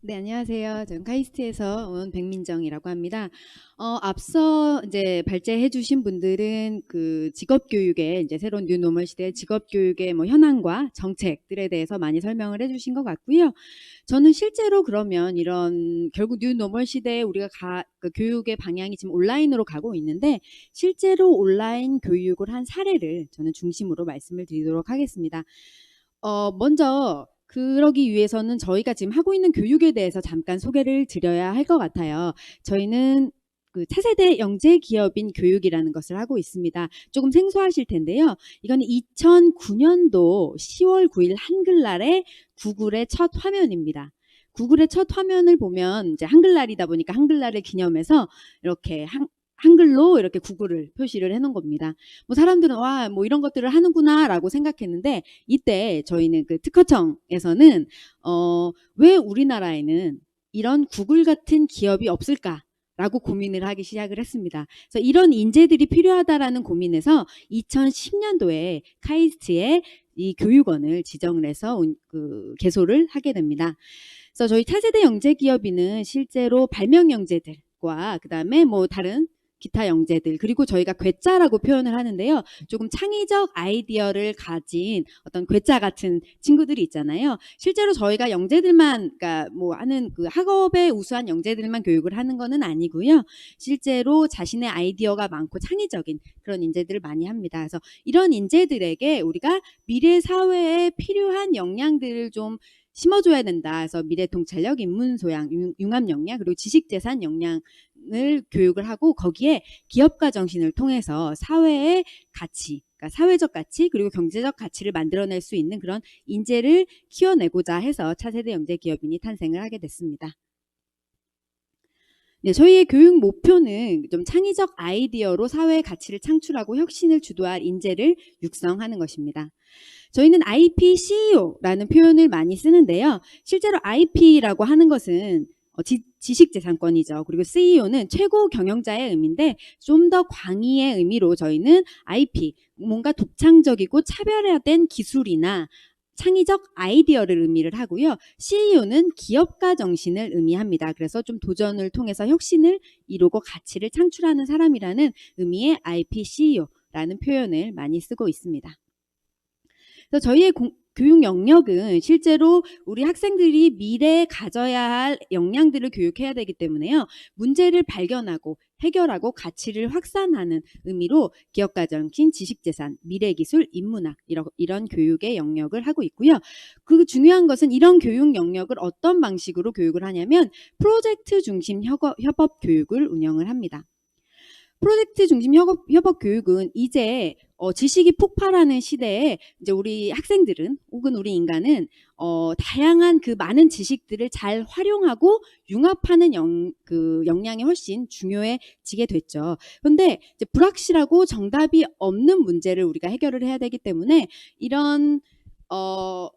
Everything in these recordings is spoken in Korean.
네, 안녕하세요. 저는 카이스트에서 온 백민정이라고 합니다. 앞서 이제 발제해 주신 분들은 그 직업 교육의 이제 새로운 뉴노멀 시대의 직업 교육의 뭐 현황과 정책들에 대해서 많이 설명을 해 주신 것 같고요. 저는 실제로 그러면 이런 결국 뉴노멀 시대에 우리가 그 교육의 방향이 지금 온라인으로 가고 있는데 실제로 온라인 교육을 한 사례를 저는 중심으로 말씀을 드리도록 하겠습니다. 먼저 그러기 위해서는 저희가 지금 하고 있는 교육에 대해서 잠깐 소개를 드려야 할 것 같아요. 저희는 그 차세대 영재 기업인 교육이라는 것을 하고 있습니다. 조금 생소하실 텐데요. 이건 2009년도 10월 9일 한글날의 구글의 첫 화면입니다. 구글의 첫 화면을 보면 이제 한글날이다 보니까 한글날을 기념해서 이렇게 한글로 이렇게 구글을 표시를 해놓은 겁니다. 뭐 사람들은 와, 뭐 이런 것들을 하는구나라고 생각했는데 이때 저희는 그 특허청에서는 왜 우리나라에는 이런 구글 같은 기업이 없을까? 라고 고민을 하기 시작을 했습니다. 그래서 이런 인재들이 필요하다라는 고민에서 2010년도에 카이스트에 이 교육원을 지정을 해서 개소를 하게 됩니다. 그래서 저희 차세대 영재기업인은 실제로 발명 영재들과 그 다음에 뭐 다른 기타 영재들 그리고 저희가 괴짜라고 표현을 하는데요. 조금 창의적 아이디어를 가진 어떤 괴짜 같은 친구들이 있잖아요. 실제로 저희가 영재들만 그러니까 뭐 하는 그 학업에 우수한 영재들만 교육을 하는 거는 아니고요. 실제로 자신의 아이디어가 많고 창의적인 그런 인재들을 많이 합니다. 그래서 이런 인재들에게 우리가 미래 사회에 필요한 역량들을 좀 심어줘야 된다. 그래서 미래통찰력, 인문소양, 융합역량 그리고 지식재산 역량을 교육을 하고 거기에 기업가 정신을 통해서 사회의 가치, 그러니까 사회적 가치 그리고 경제적 가치를 만들어낼 수 있는 그런 인재를 키워내고자 해서 차세대 영재기업인이 탄생을 하게 됐습니다. 네, 저희의 교육 목표는 좀 창의적 아이디어로 사회의 가치를 창출하고 혁신을 주도할 인재를 육성하는 것입니다. 저희는 IP CEO라는 표현을 많이 쓰는데요. 실제로 IP라고 하는 것은 지식재산권이죠. 그리고 CEO는 최고 경영자의 의미인데 좀 더 광의의 의미로 저희는 IP, 뭔가 독창적이고 차별화된 기술이나 창의적 아이디어를 의미를 하고요. CEO는 기업가 정신을 의미합니다. 그래서 좀 도전을 통해서 혁신을 이루고 가치를 창출하는 사람이라는 의미의 IP CEO라는 표현을 많이 쓰고 있습니다. 그래서 저희의 교육 영역은 실제로 우리 학생들이 미래에 가져야 할 역량들을 교육해야 되기 때문에요. 문제를 발견하고 해결하고 가치를 확산하는 의미로 기업가정신, 지식재산, 미래기술, 인문학 이런 교육의 영역을 하고 있고요. 그 중요한 것은 이런 교육 영역을 어떤 방식으로 교육을 하냐면 프로젝트 중심 협업 교육을 운영을 합니다. 프로젝트 중심 협업 교육은 이제 지식이 폭발하는 시대에 이제 우리 학생들은 혹은 우리 인간은 다양한 그 많은 지식들을 잘 활용하고 융합하는 역량이 훨씬 중요해지게 됐죠. 그런데 이제 불확실하고 정답이 없는 문제를 우리가 해결을 해야 되기 때문에 이런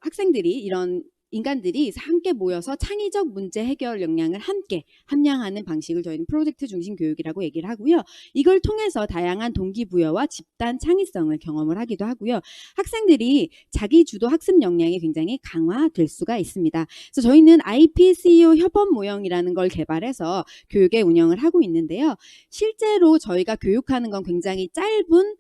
학생들이 이런 인간들이 함께 모여서 창의적 문제 해결 역량을 함께 함양하는 방식을 저희는 프로젝트 중심 교육이라고 얘기를 하고요. 이걸 통해서 다양한 동기부여와 집단 창의성을 경험을 하기도 하고요. 학생들이 자기 주도 학습 역량이 굉장히 강화될 수가 있습니다. 그래서 저희는 IPCEO 협업 모형이라는 걸 개발해서 교육에 운영을 하고 있는데요. 실제로 저희가 교육하는 건 굉장히 짧은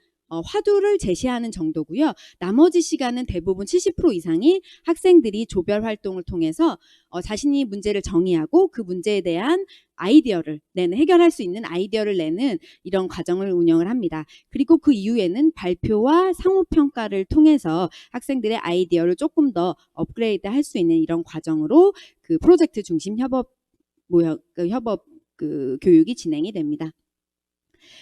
화두를 제시하는 정도고요. 나머지 시간은 대부분 70% 이상이 학생들이 조별 활동을 통해서 자신이 문제를 정의하고 그 문제에 대한 아이디어를 내는, 해결할 수 있는 아이디어를 내는 이런 과정을 운영을 합니다. 그리고 그 이후에는 발표와 상호평가를 통해서 학생들의 아이디어를 조금 더 업그레이드 할 수 있는 이런 과정으로 그 프로젝트 중심 협업 교육이 진행이 됩니다.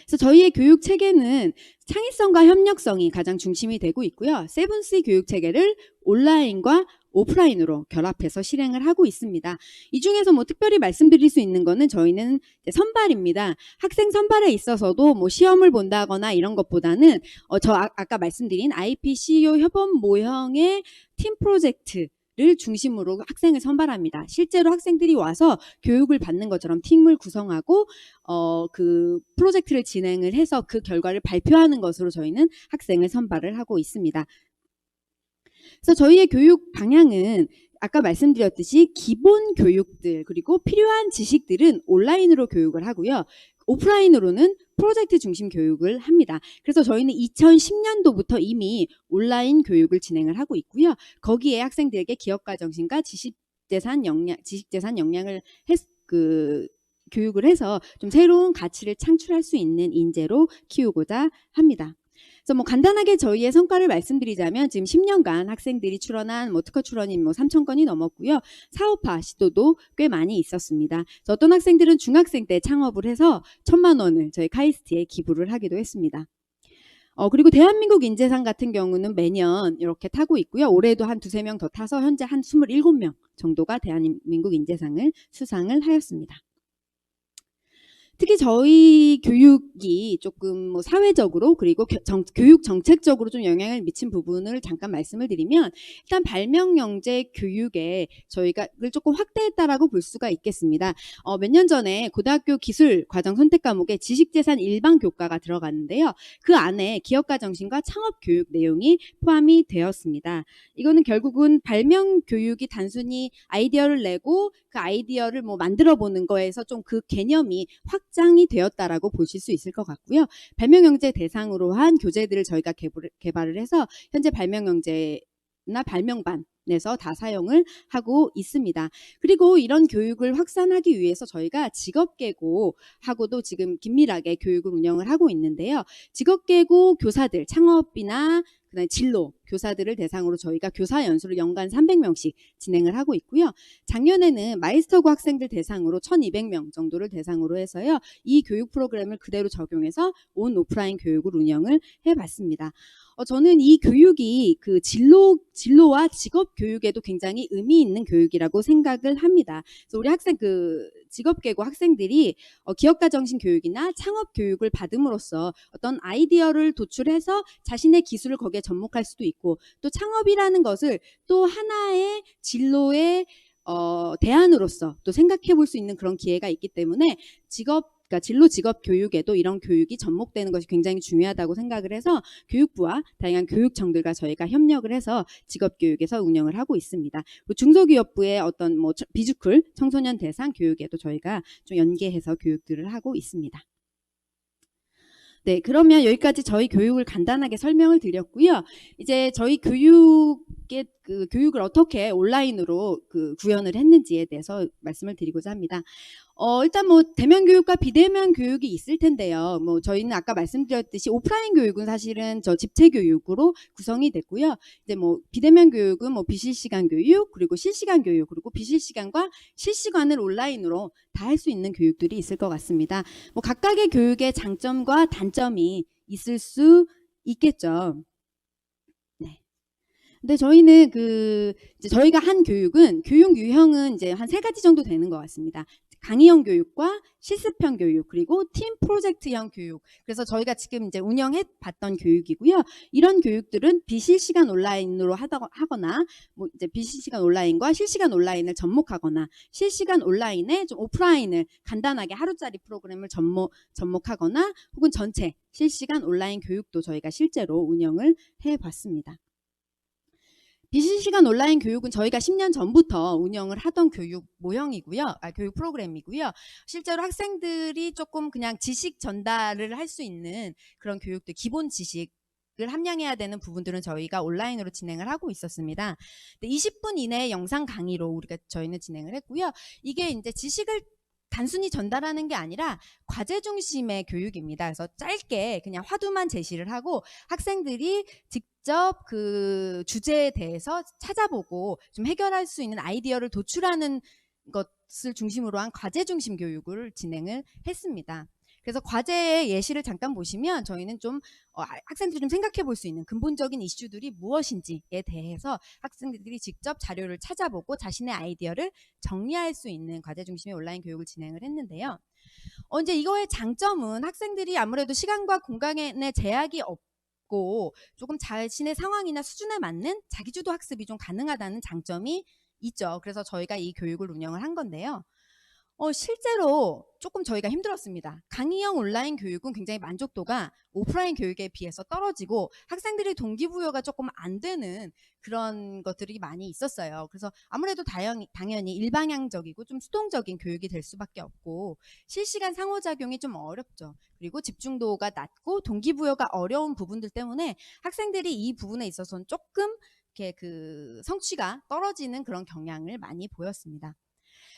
그래서 저희의 교육 체계는 창의성과 협력성이 가장 중심이 되고 있고요. 7C 교육 체계를 온라인과 오프라인으로 결합해서 실행을 하고 있습니다. 이 중에서 뭐 특별히 말씀드릴 수 있는 거는 저희는 선발입니다. 학생 선발에 있어서도 뭐 시험을 본다거나 이런 것보다는 아까 말씀드린 IPCEO 협업 모형의 팀 프로젝트 를 중심으로 학생을 선발합니다. 실제로 학생들이 와서 교육을 받는 것처럼 팀을 구성하고 그 프로젝트를 진행을 해서 그 결과를 발표하는 것으로 저희는 학생을 선발을 하고 있습니다. 그래서 저희의 교육 방향은 아까 말씀드렸듯이 기본 교육들 그리고 필요한 지식들은 온라인으로 교육을 하고요. 오프라인으로는 프로젝트 중심 교육을 합니다. 그래서 저희는 2010년도부터 이미 온라인 교육을 진행을 하고 있고요. 거기에 학생들에게 기업가 정신과 지식재산 역량을 교육을 해서 좀 새로운 가치를 창출할 수 있는 인재로 키우고자 합니다. 그래서 뭐 간단하게 저희의 성과를 말씀드리자면 지금 10년간 학생들이 출원한 특허 출원이 3,000건이 넘었고요. 사업화 시도도 꽤 많이 있었습니다. 그래서 어떤 학생들은 중학생 때 창업을 해서 1,000만 원을 저희 카이스트에 기부를 하기도 했습니다. 그리고 대한민국 인재상 같은 경우는 매년 이렇게 타고 있고요. 올해도 한 2~3명 더 타서 현재 한 27명 정도가 대한민국 인재상을 수상을 하였습니다. 특히 저희 교육이 조금 사회적으로 그리고 교육 정책적으로 좀 영향을 미친 부분을 잠깐 말씀을 드리면 일단 발명영재 교육에 저희가 그걸 조금 확대했다라고 볼 수가 있겠습니다. 몇 년 전에 고등학교 기술 과정 선택 과목에 지식재산 일반 교과가 들어갔는데요. 그 안에 기업가 정신과 창업 교육 내용이 포함이 되었습니다. 이거는 결국은 발명 교육이 단순히 아이디어를 내고 그 아이디어를 만들어 보는 거에서 좀 그 개념이 확장이 되었다라고 보실 수 있을 것 같고요. 발명영재 대상으로 한 교재들을 저희가 개발을 해서 현재 발명영재나 발명반에서 다 사용을 하고 있습니다. 그리고 이런 교육을 확산하기 위해서 저희가 직업계고하고도 지금 긴밀하게 교육을 운영을 하고 있는데요. 직업계고 교사들, 창업이나 그다음에 진로 교사들을 대상으로 저희가 교사 연수를 연간 300명씩 진행을 하고 있고요. 작년에는 마이스터고 학생들 대상으로 1,200명 정도를 대상으로 해서요. 이 교육 프로그램을 그대로 적용해서 온 오프라인 교육을 운영을 해봤습니다. 저는 이 교육이 그 진로와 직업 교육에도 굉장히 의미 있는 교육이라고 생각을 합니다. 그래서 우리 학생 직업계고 학생들이 기업가 정신 교육이나 창업 교육을 받음으로써 어떤 아이디어를 도출해서 자신의 기술을 거기에 접목할 수도 있고 또 창업이라는 것을 또 하나의 진로의 대안으로서 또 생각해 볼 수 있는 그런 기회가 있기 때문에 그러니까 진로 직업 교육에도 이런 교육이 접목되는 것이 굉장히 중요하다고 생각을 해서 교육부와 다양한 교육청들과 저희가 협력을 해서 직업 교육에서 운영을 하고 있습니다. 그리고 중소기업부의 어떤 비주쿨 청소년 대상 교육에도 저희가 좀 연계해서 교육들을 하고 있습니다. 네, 그러면 여기까지 저희 교육을 간단하게 설명을 드렸고요. 이제 저희 교육을 어떻게 온라인으로 구현을 했는지에 대해서 말씀을 드리고자 합니다. 일단 대면 교육과 비대면 교육이 있을 텐데요. 저희는 아까 말씀드렸듯이 오프라인 교육은 사실은 집체 교육으로 구성이 됐고요. 이제 비대면 교육은 비실시간 교육, 그리고 실시간 교육, 그리고 비실시간과 실시간을 온라인으로 다 할 수 있는 교육들이 있을 것 같습니다. 각각의 교육의 장점과 단점이 있을 수 있겠죠. 네. 근데 저희는 이제 저희가 한 교육은 교육 유형은 이제 한 3가지 정도 되는 것 같습니다. 강의형 교육과 실습형 교육 그리고 팀 프로젝트형 교육. 그래서 저희가 지금 이제 운영해 봤던 교육이고요. 이런 교육들은 비실시간 온라인으로 하거나 이제 비실시간 온라인과 실시간 온라인을 접목하거나 실시간 온라인에 좀 오프라인을 간단하게 하루짜리 프로그램을 접목하거나 혹은 전체 실시간 온라인 교육도 저희가 실제로 운영을 해 봤습니다. 비실시간 온라인 교육은 저희가 10년 전부터 운영을 하던 교육 모형이고요. 교육 프로그램이고요. 실제로 학생들이 조금 그냥 지식 전달을 할 수 있는 그런 교육들, 기본 지식을 함량해야 되는 부분들은 저희가 온라인으로 진행을 하고 있었습니다. 20분 이내의 영상 강의로 저희는 진행을 했고요. 이게 이제 지식을 단순히 전달하는 게 아니라 과제 중심의 교육입니다. 그래서 짧게 그냥 화두만 제시를 하고 학생들이 직접 그 주제에 대해서 찾아보고 좀 해결할 수 있는 아이디어를 도출하는 것을 중심으로 한 과제 중심 교육을 진행을 했습니다. 그래서 과제의 예시를 잠깐 보시면 저희는 좀 학생들이 좀 생각해 볼 수 있는 근본적인 이슈들이 무엇인지에 대해서 학생들이 직접 자료를 찾아보고 자신의 아이디어를 정리할 수 있는 과제 중심의 온라인 교육을 진행을 했는데요. 이제 이거의 장점은 학생들이 아무래도 시간과 공간의 제약이 없고 조금 자신의 상황이나 수준에 맞는 자기주도 학습이 좀 가능하다는 장점이 있죠. 그래서 저희가 이 교육을 운영을 한 건데요. 실제로 조금 저희가 힘들었습니다. 강의형 온라인 교육은 굉장히 만족도가 오프라인 교육에 비해서 떨어지고 학생들의 동기부여가 조금 안 되는 그런 것들이 많이 있었어요. 그래서 아무래도 당연히 일방향적이고 좀 수동적인 교육이 될 수밖에 없고 실시간 상호작용이 좀 어렵죠. 그리고 집중도가 낮고 동기부여가 어려운 부분들 때문에 학생들이 이 부분에 있어서는 조금 이렇게 그 성취가 떨어지는 그런 경향을 많이 보였습니다.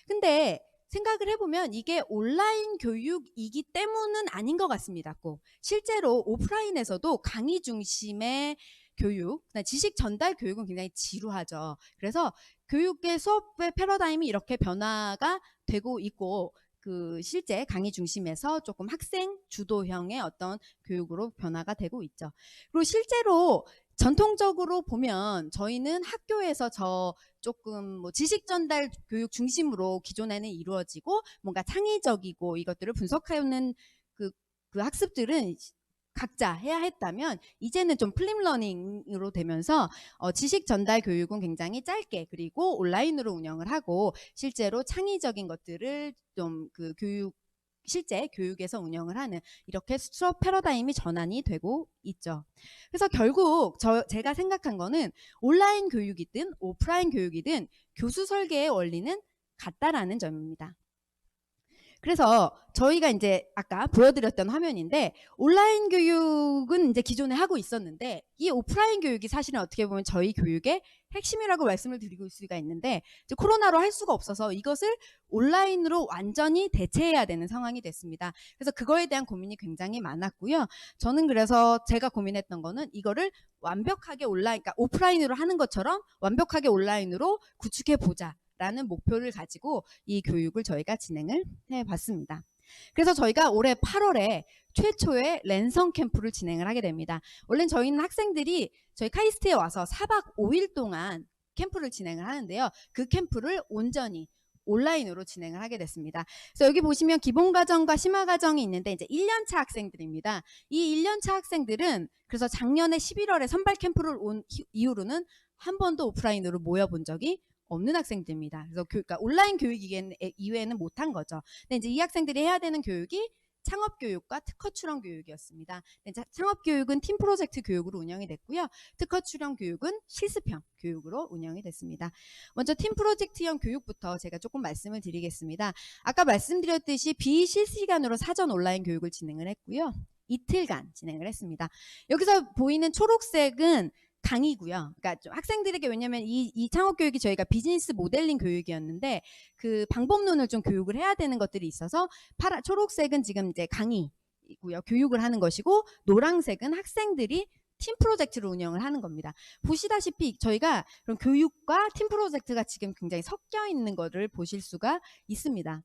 근데 생각을 해보면 이게 온라인 교육이기 때문은 아닌 것 같습니다. 꼭 실제로 오프라인에서도 강의 중심의 교육, 지식 전달 교육은 굉장히 지루하죠. 그래서 교육의 수업의 패러다임이 이렇게 변화가 되고 있고 그 실제 강의 중심에서 조금 학생 주도형의 어떤 교육으로 변화가 되고 있죠. 그리고 실제로 전통적으로 보면 저희는 학교에서 조금 뭐 지식 전달 교육 중심으로 기존에는 이루어지고 뭔가 창의적이고 이것들을 분석하는 그 학습들은 각자 해야 했다면 이제는 좀 플립러닝으로 되면서 지식 전달 교육은 굉장히 짧게 그리고 온라인으로 운영을 하고 실제로 창의적인 것들을 좀 그 실제 교육에서 운영을 하는 이렇게 수업 패러다임이 전환이 되고 있죠. 그래서 결국 제가 생각한 거는 온라인 교육이든 오프라인 교육이든 교수 설계의 원리는 같다라는 점입니다. 그래서 저희가 이제 아까 보여드렸던 화면인데 온라인 교육은 이제 기존에 하고 있었는데 이 오프라인 교육이 사실은 어떻게 보면 저희 교육의 핵심이라고 말씀을 드리고 있을 수가 있는데 이제 코로나로 할 수가 없어서 이것을 온라인으로 완전히 대체해야 되는 상황이 됐습니다. 그래서 그거에 대한 고민이 굉장히 많았고요. 저는 그래서 제가 고민했던 거는 이거를 완벽하게 그러니까 오프라인으로 하는 것처럼 완벽하게 온라인으로 구축해 보자. 라는 목표를 가지고 이 교육을 저희가 진행을 해봤습니다. 그래서 저희가 올해 8월에 최초의 랜선 캠프를 진행을 하게 됩니다. 원래 저희는 학생들이 저희 카이스트에 와서 4박 5일 동안 캠프를 진행을 하는데요. 그 캠프를 온전히 온라인으로 진행을 하게 됐습니다. 그래서 여기 보시면 기본과정과 심화과정이 있는데 이제 1년차 학생들입니다. 이 1년차 학생들은 그래서 작년에 11월에 선발 캠프를 온 이후로는 한 번도 오프라인으로 모여본 적이 없는 학생들입니다. 그래서 그러니까 온라인 교육 이외에는 못한 거죠. 근데 이제 이 학생들이 해야 되는 교육이 창업교육과 특허출원 교육이었습니다. 창업교육은 팀 프로젝트 교육으로 운영이 됐고요. 특허출원 교육은 실습형 교육으로 운영이 됐습니다. 먼저 팀 프로젝트형 교육부터 제가 조금 말씀을 드리겠습니다. 아까 말씀드렸듯이 비실시간으로 사전 온라인 교육을 진행을 했고요. 이틀간 진행을 했습니다. 여기서 보이는 초록색은 강의고요. 그러니까 좀 학생들에게 왜냐면 이 창업 교육이 저희가 비즈니스 모델링 교육이었는데 그 방법론을 좀 교육을 해야 되는 것들이 있어서 초록색은 지금 이제 강의고요. 교육을 하는 것이고 노란색은 학생들이 팀 프로젝트를 운영을 하는 겁니다. 보시다시피 저희가 그런 교육과 팀 프로젝트가 지금 굉장히 섞여 있는 것을 보실 수가 있습니다.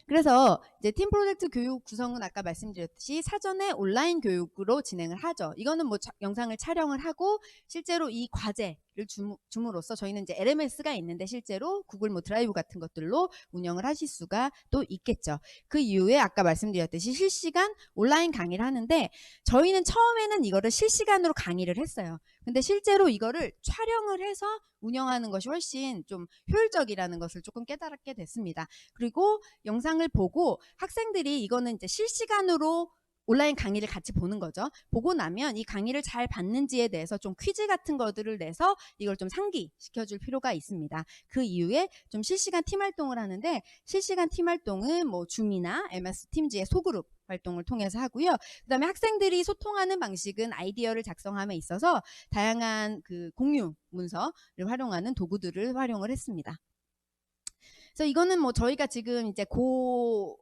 그래서 이제 팀 프로젝트 교육 구성은 아까 말씀드렸듯이 사전에 온라인 교육으로 진행을 하죠. 이거는 뭐 영상을 촬영을 하고 실제로 이 과제를 줌으로써 저희는 이제 LMS가 있는데 실제로 구글 뭐 드라이브 같은 것들로 운영을 하실 수가 또 있겠죠. 그 이후에 아까 말씀드렸듯이 실시간 온라인 강의를 하는데 저희는 처음에는 이거를 실시간으로 강의를 했어요. 근데 실제로 이거를 촬영을 해서 운영하는 것이 훨씬 좀 효율적이라는 것을 조금 깨달게 됐습니다. 그리고 영상을 보고 학생들이 이거는 이제 실시간으로 온라인 강의를 같이 보는 거죠. 보고 나면 이 강의를 잘 봤는지에 대해서 좀 퀴즈 같은 것들을 내서 이걸 좀 상기시켜줄 필요가 있습니다. 그 이후에 좀 실시간 팀 활동을 하는데 실시간 팀 활동은 뭐 줌이나 MS 팀즈의 소그룹 활동을 통해서 하고요. 그 다음에 학생들이 소통하는 방식은 아이디어를 작성함에 있어서 다양한 그 공유 문서를 활용하는 도구들을 활용을 했습니다. 그래서 이거는 뭐 저희가 지금 이제 그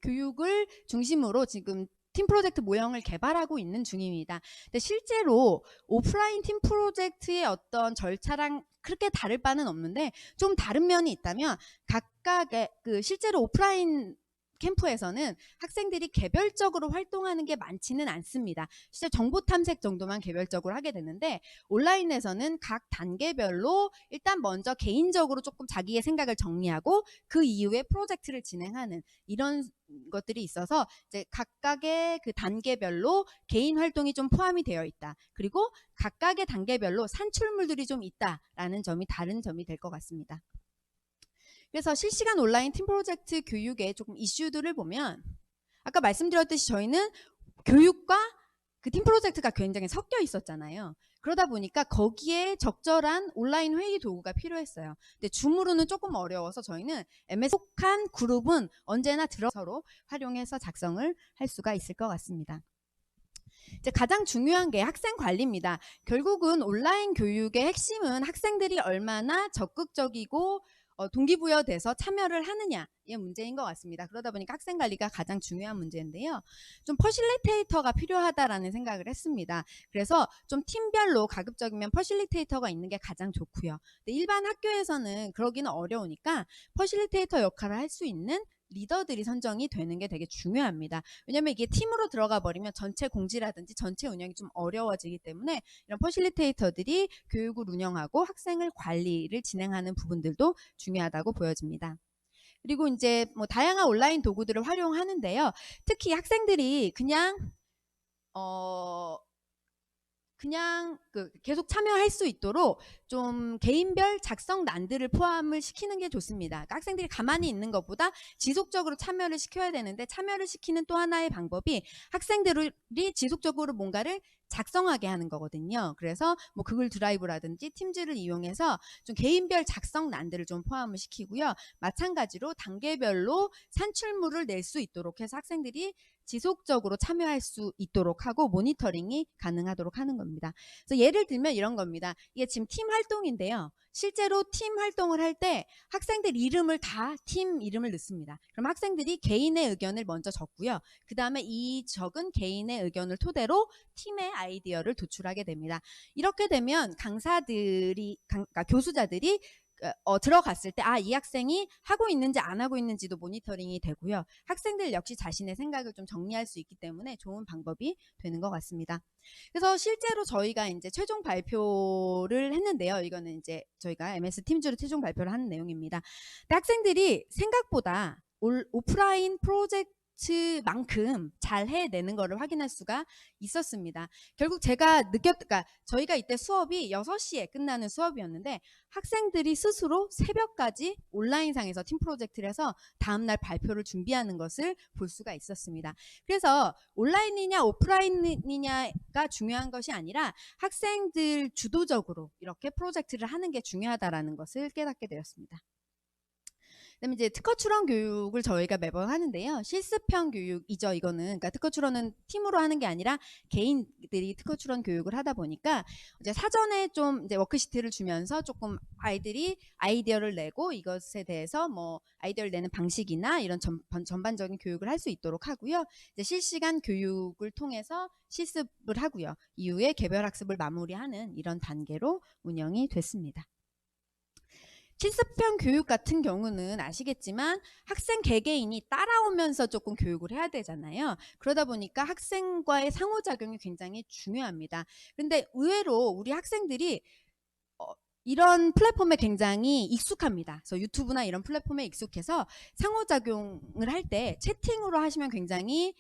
교육을 중심으로 지금 팀 프로젝트 모형을 개발하고 있는 중입니다. 근데 실제로 오프라인 팀 프로젝트의 어떤 절차랑 그렇게 다를 바는 없는데 좀 다른 면이 있다면 각각의 그 실제로 오프라인 캠프에서는 학생들이 개별적으로 활동하는 게 많지는 않습니다. 실제 정보 탐색 정도만 개별적으로 하게 되는데 온라인에서는 각 단계별로 일단 먼저 개인적으로 조금 자기의 생각을 정리하고 그 이후에 프로젝트를 진행하는 이런 것들이 있어서 이제 각각의 그 단계별로 개인 활동이 좀 포함이 되어 있다. 그리고 각각의 단계별로 산출물들이 좀 있다라는 점이 다른 점이 될 것 같습니다. 그래서 실시간 온라인 팀 프로젝트 교육의 조금 이슈들을 보면 아까 말씀드렸듯이 저희는 교육과 그 팀 프로젝트가 굉장히 섞여 있었잖아요. 그러다 보니까 거기에 적절한 온라인 회의 도구가 필요했어요. 근데 줌으로는 조금 어려워서 저희는 MS 속한 그룹은 언제나 서로 활용해서 작성을 할 수가 있을 것 같습니다. 이제 가장 중요한 게 학생 관리입니다. 결국은 온라인 교육의 핵심은 학생들이 얼마나 적극적이고 동기부여돼서 참여를 하느냐의 문제인 것 같습니다. 그러다 보니까 학생 관리가 가장 중요한 문제인데요. 좀 퍼실리테이터가 필요하다라는 생각을 했습니다. 그래서 좀 팀별로 가급적이면 퍼실리테이터가 있는 게 가장 좋고요. 근데 일반 학교에서는 그러기는 어려우니까 퍼실리테이터 역할을 할 수 있는 리더들이 선정이 되는 게 되게 중요합니다. 왜냐면 이게 팀으로 들어가 버리면 전체 공지라든지 전체 운영이 좀 어려워지기 때문에 이런 퍼실리테이터들이 교육을 운영하고 학생을 관리를 진행하는 부분들도 중요하다고 보여집니다. 그리고 이제 뭐 다양한 온라인 도구들을 활용하는데요. 특히 학생들이 그냥 계속 참여할 수 있도록 좀 개인별 작성란들을 포함을 시키는 게 좋습니다. 그러니까 학생들이 가만히 있는 것보다 지속적으로 참여를 시켜야 되는데 참여를 시키는 또 하나의 방법이 학생들이 지속적으로 뭔가를 작성하게 하는 거거든요. 그래서 뭐 구글 드라이브라든지 팀즈를 이용해서 좀 개인별 작성란들을 좀 포함을 시키고요. 마찬가지로 단계별로 산출물을 낼 수 있도록 해서 학생들이 지속적으로 참여할 수 있도록 하고 모니터링이 가능하도록 하는 겁니다. 그래서 예를 들면 이런 겁니다. 이게 지금 팀 활동인데요. 실제로 팀 활동을 할 때 학생들 이름을 다 팀 이름을 넣습니다. 그럼 학생들이 개인의 의견을 먼저 적고요. 그 다음에 이 적은 개인의 의견을 토대로 팀의 아이디어를 도출하게 됩니다. 이렇게 되면 그러니까 교수자들이 들어갔을 때 이 학생이 하고 있는지 안 하고 있는지도 모니터링이 되고요. 학생들 역시 자신의 생각을 좀 정리할 수 있기 때문에 좋은 방법이 되는 것 같습니다. 그래서 실제로 저희가 이제 최종 발표를 했는데요. 이거는 이제 저희가 MS 팀즈로 최종 발표를 하는 내용입니다. 근데 학생들이 생각보다 오프라인 프로젝트만큼 잘 해내는 거를 확인할 수가 있었습니다. 결국 제가 그러니까 저희가 이때 수업이 6시에 끝나는 수업이었는데 학생들이 스스로 새벽까지 온라인상에서 팀 프로젝트를 해서 다음날 발표를 준비하는 것을 볼 수가 있었습니다. 그래서 온라인이냐 오프라인이냐가 중요한 것이 아니라 학생들 주도적으로 이렇게 프로젝트를 하는 게 중요하다라는 것을 깨닫게 되었습니다. 그다음에 이제 특허 출원 교육을 저희가 매번 하는데요. 실습형 교육이죠. 이거는 그러니까 특허 출원은 팀으로 하는 게 아니라 개인들이 특허 출원 교육을 하다 보니까 이제 사전에 좀 이제 워크시트를 주면서 조금 아이들이 아이디어를 내고 이것에 대해서 뭐 아이디어를 내는 방식이나 이런 전반적인 교육을 할 수 있도록 하고요. 이제 실시간 교육을 통해서 실습을 하고요. 이후에 개별 학습을 마무리하는 이런 단계로 운영이 됐습니다. 실습형 교육 같은 경우는 아시겠지만 학생 개개인이 따라오면서 조금 교육을 해야 되잖아요. 그러다 보니까 학생과의 상호작용이 굉장히 중요합니다. 그런데 의외로 우리 학생들이 이런 플랫폼에 굉장히 익숙합니다. 그래서 유튜브나 이런 플랫폼에 익숙해서 상호작용을 할 때 채팅으로 하시면 굉장히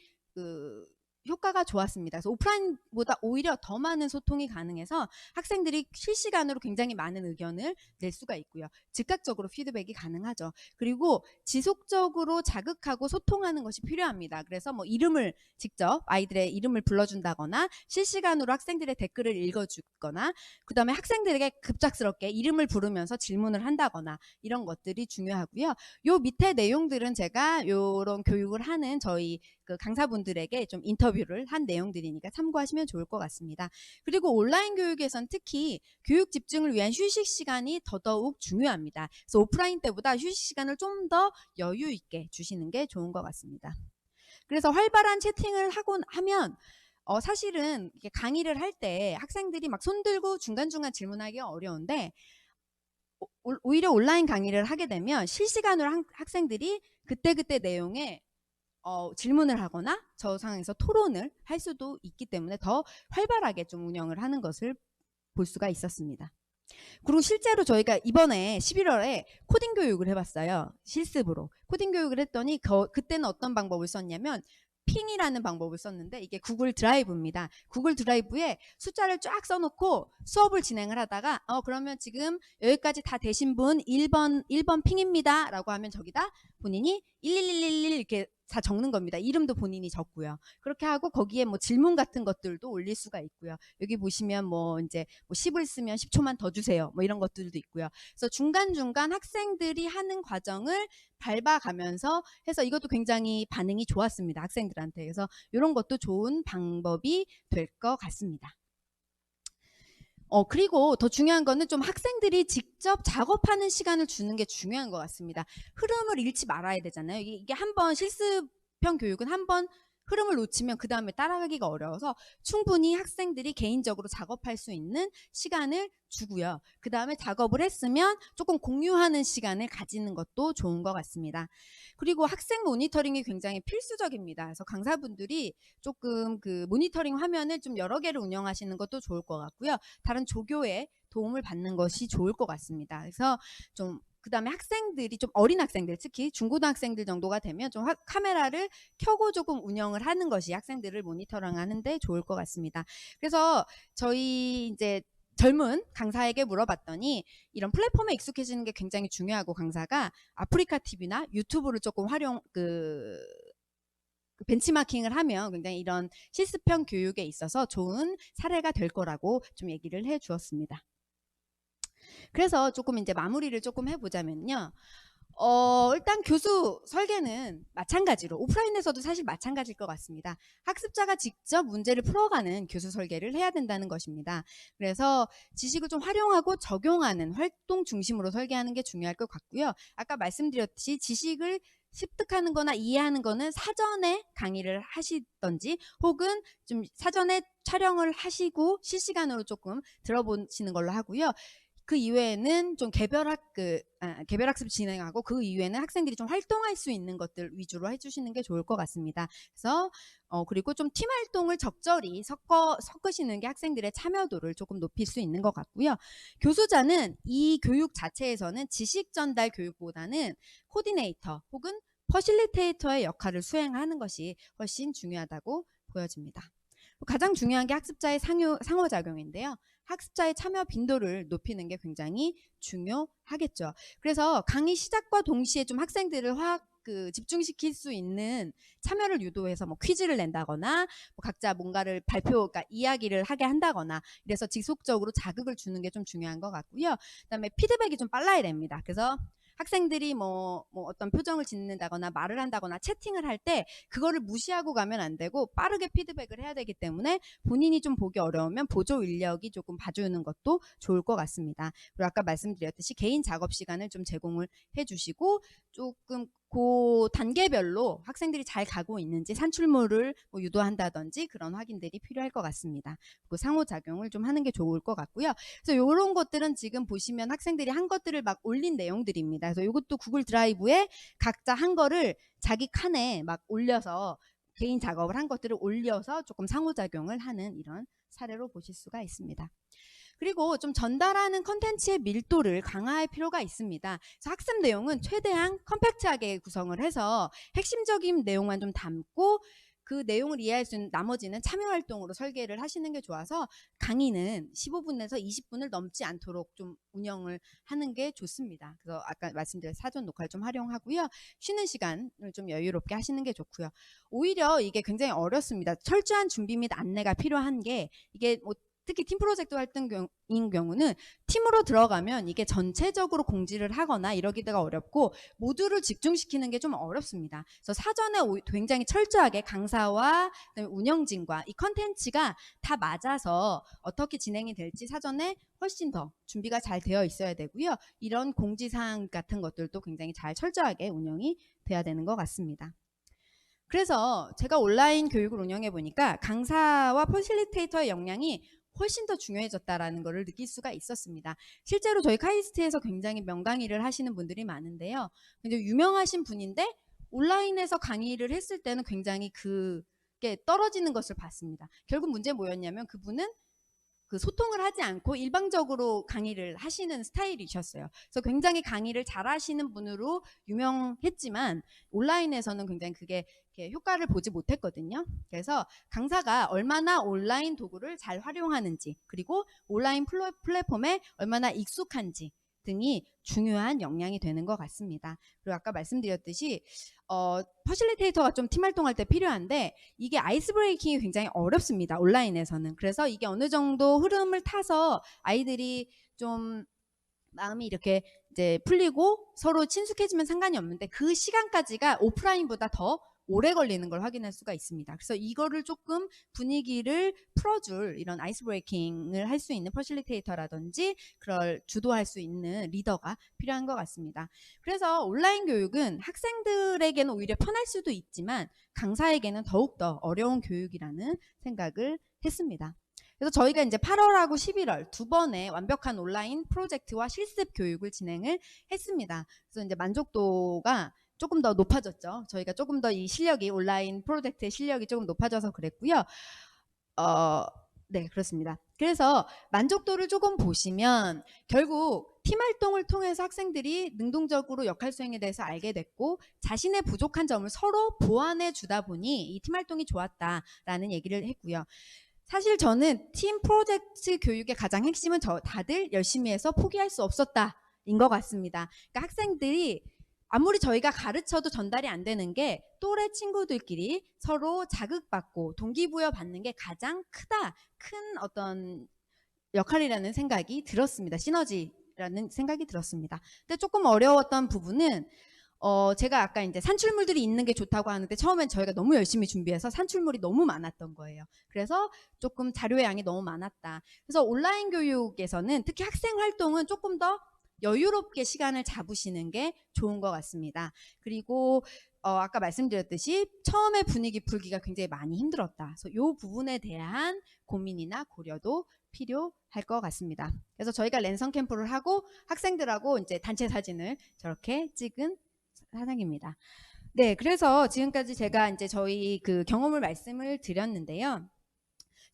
효과가 좋았습니다. 그래서 오프라인보다 오히려 더 많은 소통이 가능해서 학생들이 실시간으로 굉장히 많은 의견을 낼 수가 있고요. 즉각적으로 피드백이 가능하죠. 그리고 지속적으로 자극하고 소통하는 것이 필요합니다. 그래서 뭐 이름을 직접 아이들의 이름을 불러준다거나 실시간으로 학생들의 댓글을 읽어주거나 그 다음에 학생들에게 급작스럽게 이름을 부르면서 질문을 한다거나 이런 것들이 중요하고요. 요 밑에 내용들은 제가 이런 교육을 하는 저희 강사분들에게 좀 인터뷰를 한 내용들이니까 참고하시면 좋을 것 같습니다. 그리고 온라인 교육에선 특히 교육 집중을 위한 휴식 시간이 더더욱 중요합니다. 그래서 오프라인 때보다 휴식 시간을 좀 더 여유 있게 주시는 게 좋은 것 같습니다. 그래서 활발한 채팅을 하면 사실은 이렇게 강의를 할 때 학생들이 막 손들고 중간중간 질문하기가 어려운데 오히려 온라인 강의를 하게 되면 실시간으로 학생들이 그때그때 내용에 질문을 하거나 저 상황에서 토론을 할 수도 있기 때문에 더 활발하게 좀 운영을 하는 것을 볼 수가 있었습니다. 그리고 실제로 저희가 이번에 11월에 코딩 교육을 해봤어요. 실습으로. 코딩 교육을 했더니 그때는 어떤 방법을 썼냐면 핑이라는 방법을 썼는데 이게 구글 드라이브입니다. 구글 드라이브에 숫자를 쫙 써놓고 수업을 진행을 하다가 그러면 지금 여기까지 다 되신 분 1번 핑입니다. 라고 하면 저기다 본인이 11111 이렇게 다 적는 겁니다. 이름도 본인이 적고요. 그렇게 하고 거기에 뭐 질문 같은 것들도 올릴 수가 있고요. 여기 보시면 뭐 이제 뭐 10을 쓰면 10초만 더 주세요. 뭐 이런 것들도 있고요. 그래서 중간중간 학생들이 하는 과정을 밟아가면서 해서 이것도 굉장히 반응이 좋았습니다. 학생들한테. 그래서 이런 것도 좋은 방법이 될 것 같습니다. 그리고 더 중요한 거는 좀 학생들이 직접 작업하는 시간을 주는 게 중요한 것 같습니다. 흐름을 잃지 말아야 되잖아요. 이게 한번 실습형 교육은 한번 흐름을 놓치면 그 다음에 따라가기가 어려워서 충분히 학생들이 개인적으로 작업할 수 있는 시간을 주고요. 그 다음에 작업을 했으면 조금 공유하는 시간을 가지는 것도 좋은 것 같습니다. 그리고 학생 모니터링이 굉장히 필수적입니다. 그래서 강사분들이 조금 그 모니터링 화면을 좀 여러 개를 운영하시는 것도 좋을 것 같고요. 다른 조교의 도움을 받는 것이 좋을 것 같습니다. 그래서 좀 그 다음에 학생들이 좀 어린 학생들 특히 중고등학생들 정도가 되면 좀 카메라를 켜고 조금 운영을 하는 것이 학생들을 모니터링 하는데 좋을 것 같습니다. 그래서 저희 이제 젊은 강사에게 물어봤더니 이런 플랫폼에 익숙해지는 게 굉장히 중요하고 강사가 아프리카 TV나 유튜브를 조금 벤치마킹을 하면 굉장히 이런 실습형 교육에 있어서 좋은 사례가 될 거라고 좀 얘기를 해 주었습니다. 그래서 조금 이제 마무리를 조금 해보자면요. 일단 교수 설계는 마찬가지로 오프라인에서도 사실 마찬가지일 것 같습니다. 학습자가 직접 문제를 풀어가는 교수 설계를 해야 된다는 것입니다. 그래서 지식을 좀 활용하고 적용하는 활동 중심으로 설계하는 게 중요할 것 같고요. 아까 말씀드렸듯이 지식을 습득하는 거나 이해하는 거는 사전에 강의를 하시던지 혹은 좀 사전에 촬영을 하시고 실시간으로 조금 들어보시는 걸로 하고요. 그 이외에는 좀 개별학습 진행하고 그 이외에는 학생들이 좀 활동할 수 있는 것들 위주로 해주시는 게 좋을 것 같습니다. 그래서 그리고 좀 팀 활동을 적절히 섞으시는 게 학생들의 참여도를 조금 높일 수 있는 것 같고요. 교수자는 이 교육 자체에서는 지식 전달 교육보다는 코디네이터 혹은 퍼실리테이터의 역할을 수행하는 것이 훨씬 중요하다고 보여집니다. 가장 중요한 게 학습자의 상호작용인데요. 학습자의 참여 빈도를 높이는 게 굉장히 중요하겠죠. 그래서 강의 시작과 동시에 좀 학생들을 집중시킬 수 있는 참여를 유도해서 뭐 퀴즈를 낸다거나 뭐 각자 뭔가를 그러니까 이야기를 하게 한다거나 이래서 지속적으로 자극을 주는 게 좀 중요한 것 같고요. 그다음에 피드백이 좀 빨라야 됩니다. 그래서 학생들이 뭐 어떤 표정을 짓는다거나 말을 한다거나 채팅을 할 때 그거를 무시하고 가면 안 되고 빠르게 피드백을 해야 되기 때문에 본인이 좀 보기 어려우면 보조 인력이 조금 봐주는 것도 좋을 것 같습니다. 그리고 아까 말씀드렸듯이 개인 작업 시간을 좀 제공을 해주시고 조금 그 단계별로 학생들이 잘 가고 있는지 산출물을 뭐 유도한다든지 그런 확인들이 필요할 것 같습니다. 그 상호작용을 좀 하는 게 좋을 것 같고요. 그래서 이런 것들은 지금 보시면 학생들이 한 것들을 막 올린 내용들입니다. 그래서 이것도 구글 드라이브에 각자 한 거를 자기 칸에 막 올려서 개인 작업을 한 것들을 올려서 조금 상호작용을 하는 이런 사례로 보실 수가 있습니다. 그리고 좀 전달하는 컨텐츠의 밀도를 강화할 필요가 있습니다. 그래서 학습 내용은 최대한 컴팩트하게 구성을 해서 핵심적인 내용만 좀 담고 그 내용을 이해할 수 있는 나머지는 참여활동으로 설계를 하시는 게 좋아서 강의는 15분에서 20분을 넘지 않도록 좀 운영을 하는 게 좋습니다. 그래서 아까 말씀드린 사전 녹화를 좀 활용하고요. 쉬는 시간을 좀 여유롭게 하시는 게 좋고요. 오히려 이게 굉장히 어렵습니다. 철저한 준비 및 안내가 필요한 게 이게 뭐 특히 팀 프로젝트 활동인 경우는 팀으로 들어가면 이게 전체적으로 공지를 하거나 이러기가 어렵고 모두를 집중시키는 게 좀 어렵습니다. 그래서 사전에 굉장히 철저하게 강사와 운영진과 이 컨텐츠가 다 맞아서 어떻게 진행이 될지 사전에 훨씬 더 준비가 잘 되어 있어야 되고요. 이런 공지사항 같은 것들도 굉장히 잘 철저하게 운영이 돼야 되는 것 같습니다. 그래서 제가 온라인 교육을 운영해 보니까 강사와 퍼실리테이터의 역량이 훨씬 더 중요해졌다라는 것을 느낄 수가 있었습니다. 실제로 저희 카이스트에서 굉장히 명강의를 하시는 분들이 많은데요. 굉장히 유명하신 분인데 온라인에서 강의를 했을 때는 굉장히 그게 떨어지는 것을 봤습니다. 결국 문제 뭐였냐면 그분은 그 소통을 하지 않고 일방적으로 강의를 하시는 스타일이셨어요. 그래서 굉장히 강의를 잘하시는 분으로 유명했지만 온라인에서는 굉장히 그게 이렇게 효과를 보지 못했거든요. 그래서 강사가 얼마나 온라인 도구를 잘 활용하는지, 그리고 온라인 플랫폼에 얼마나 익숙한지 등이 중요한 역량이 되는 것 같습니다. 그리고 아까 말씀드렸듯이 퍼실리테이터가 좀 팀 활동할 때 필요한데, 이게 아이스 브레이킹이 굉장히 어렵습니다. 온라인에서는. 그래서 이게 어느 정도 흐름을 타서 아이들이 좀 마음이 이렇게 이제 풀리고 서로 친숙해지면 상관이 없는데, 그 시간까지가 오프라인보다 더 오래 걸리는 걸 확인할 수가 있습니다. 그래서 이거를 조금 분위기를 풀어줄 이런 아이스 브레이킹을 할 수 있는 퍼실리테이터라든지 그걸 주도할 수 있는 리더가 필요한 것 같습니다. 그래서 온라인 교육은 학생들에게는 오히려 편할 수도 있지만 강사에게는 더욱더 어려운 교육이라는 생각을 했습니다. 그래서 저희가 이제 8월하고 11월 두 번의 완벽한 온라인 프로젝트와 실습 교육을 진행을 했습니다. 그래서 이제 만족도가 조금 더 높아졌죠. 저희가 조금 더 이 실력이, 온라인 프로젝트의 실력이 조금 높아져서 그랬고요. 네, 그렇습니다. 그래서 만족도를 조금 보시면 결국 팀 활동을 통해서 학생들이 능동적으로 역할 수행에 대해서 알게 됐고, 자신의 부족한 점을 서로 보완해 주다 보니 이 팀 활동이 좋았다라는 얘기를 했고요. 사실 저는 팀 프로젝트 교육의 가장 핵심은 다들 열심히 해서 포기할 수 없었다인 것 같습니다. 그러니까 학생들이 아무리 저희가 가르쳐도 전달이 안 되는 게 또래 친구들끼리 서로 자극받고 동기부여 받는 게 가장 큰 어떤 역할이라는 생각이 들었습니다. 시너지라는 생각이 들었습니다. 근데 조금 어려웠던 부분은 제가 아까 이제 산출물들이 있는 게 좋다고 하는데, 처음엔 저희가 너무 열심히 준비해서 산출물이 너무 많았던 거예요. 그래서 조금 자료의 양이 너무 많았다. 그래서 온라인 교육에서는 특히 학생 활동은 조금 더 여유롭게 시간을 잡으시는 게 좋은 것 같습니다. 그리고 아까 말씀드렸듯이 처음에 분위기 풀기가 굉장히 많이 힘들었다. 그래서 이 부분에 대한 고민이나 고려도 필요할 것 같습니다. 그래서 저희가 랜선 캠프를 하고 학생들하고 이제 단체 사진을 저렇게 찍은 사장입니다. 네, 그래서 지금까지 제가 이제 저희 그 경험을 말씀을 드렸는데요.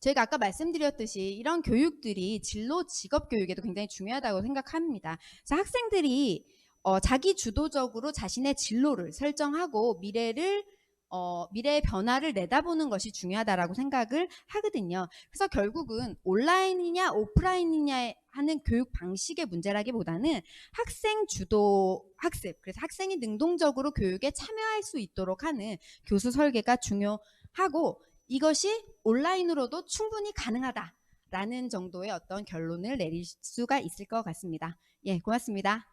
저희가 아까 말씀드렸듯이 이런 교육들이 진로 직업 교육에도 굉장히 중요하다고 생각합니다. 그래서 학생들이 자기 주도적으로 자신의 진로를 설정하고 미래의 변화를 내다보는 것이 중요하다라고 생각을 하거든요. 그래서 결국은 온라인이냐 오프라인이냐 하는 교육 방식의 문제라기보다는 학생 주도 학습, 그래서 학생이 능동적으로 교육에 참여할 수 있도록 하는 교수 설계가 중요하고, 이것이 온라인으로도 충분히 가능하다라는 정도의 어떤 결론을 내릴 수가 있을 것 같습니다. 예, 고맙습니다.